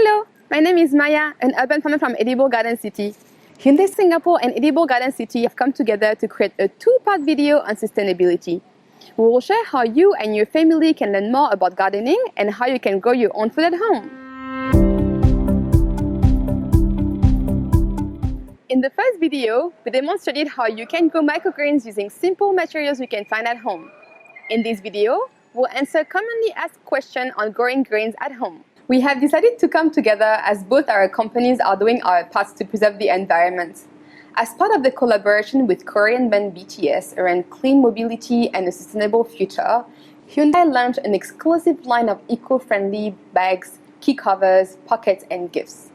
Hello, my name is Maya, an urban farmer from Edible Garden City. Hyundai Singapore and Edible Garden City have come together to create a two-part video on sustainability. We will share how you and your family can learn more about gardening and how you can grow your own food at home. In the first video, we demonstrated how you can grow microgreens using simple materials you can find at home. In this video, we'll answer commonly asked questions on growing grains at home. We have decided to come together as both our companies are doing our parts to preserve the environment. As part of the collaboration with Korean band BTS around clean mobility and a sustainable future, Hyundai launched an exclusive line of eco-friendly bags, key covers, pockets, and gifts.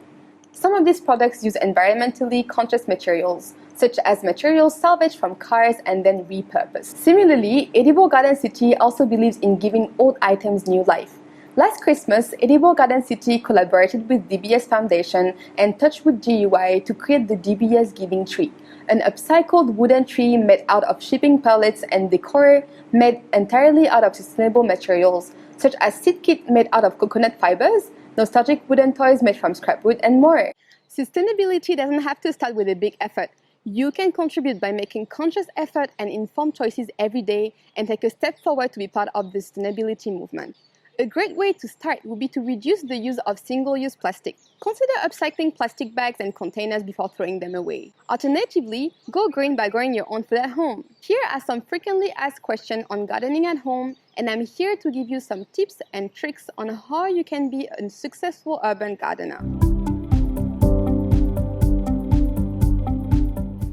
Some of these products use environmentally conscious materials, such as materials salvaged from cars and then repurposed. Similarly, Edible Garden City also believes in giving old items new life. Last Christmas, Edible Garden City collaborated with DBS Foundation and Touchwood GUI to create the DBS Giving Tree, an upcycled wooden tree made out of shipping pallets and decor made entirely out of sustainable materials, such as seed kit made out of coconut fibers, nostalgic wooden toys made from scrap wood, and more. Sustainability doesn't have to start with a big effort. You can contribute by making conscious effort and informed choices every day and take a step forward to be part of the sustainability movement. A great way to start would be to reduce the use of single-use plastic. Consider upcycling plastic bags and containers before throwing them away. Alternatively, go green by growing your own food at home. Here are some frequently asked questions on gardening at home, and I'm here to give you some tips and tricks on how you can be a successful urban gardener.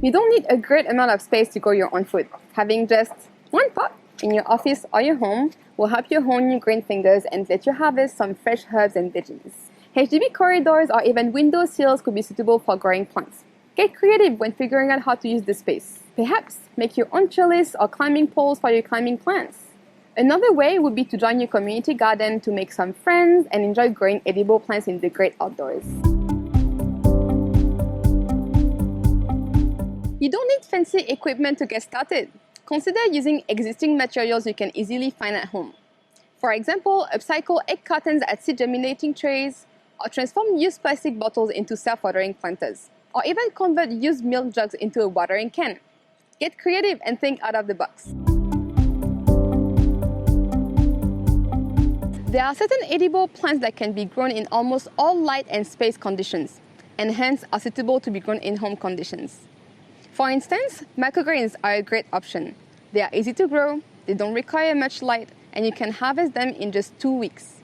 You don't need a great amount of space to grow your own food. Having just one pot in your office or your home will help you hone your green fingers and let you harvest some fresh herbs and veggies. HDB corridors or even window sills could be suitable for growing plants. Get creative when figuring out how to use the space. Perhaps make your own trellis or climbing poles for your climbing plants. Another way would be to join your community garden to make some friends and enjoy growing edible plants in the great outdoors. You don't need fancy equipment to get started. Consider using existing materials you can easily find at home. For example, upcycle egg cartons as seed germinating trays, or transform used plastic bottles into self-watering planters, or even convert used milk jugs into a watering can. Get creative and think out of the box. There are certain edible plants that can be grown in almost all light and space conditions, and hence are suitable to be grown in home conditions. For instance, microgreens are a great option. They are easy to grow, they don't require much light, and you can harvest them in just 2 weeks.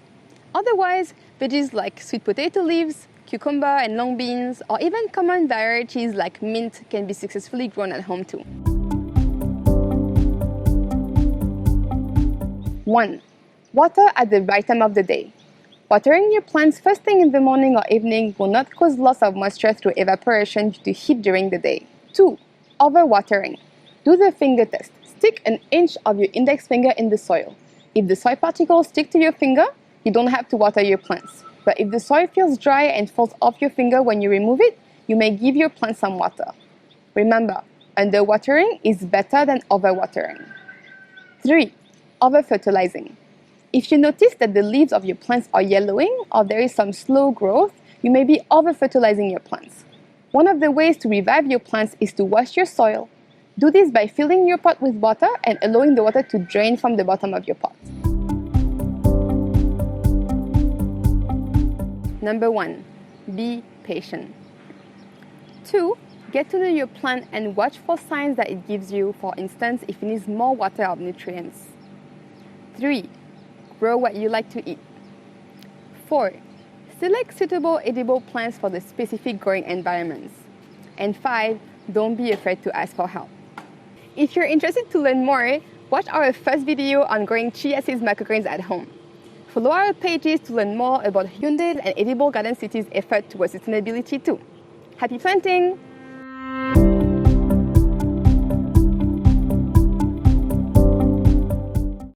Otherwise, veggies like sweet potato leaves, cucumber and long beans, or even common varieties like mint can be successfully grown at home too. 1. Water at the right time of the day. Watering your plants first thing in the morning or evening will not cause loss of moisture through evaporation due to heat during the day. 2. Overwatering. Do the finger test. Stick an inch of your index finger in the soil. If the soil particles stick to your finger, you don't have to water your plants. But if the soil feels dry and falls off your finger when you remove it, you may give your plants some water. Remember, underwatering is better than overwatering. 3. Over-fertilizing. If you notice that the leaves of your plants are yellowing or there is some slow growth, you may be over-fertilizing your plants. One of the ways to revive your plants is to wash your soil. Do this by filling your pot with water and allowing the water to drain from the bottom of your pot. Number 1. Be patient. 2. Get to know your plant and watch for signs that it gives you, for instance, if it needs more water or nutrients. 3. Grow what you like to eat. 4. Select suitable edible plants for the specific growing environments. And 5. Don't be afraid to ask for help. If you're interested to learn more, watch our first video on growing chia seeds microgreens at home. Follow our pages to learn more about Hyundai and Edible Garden City's effort towards sustainability too. Happy planting!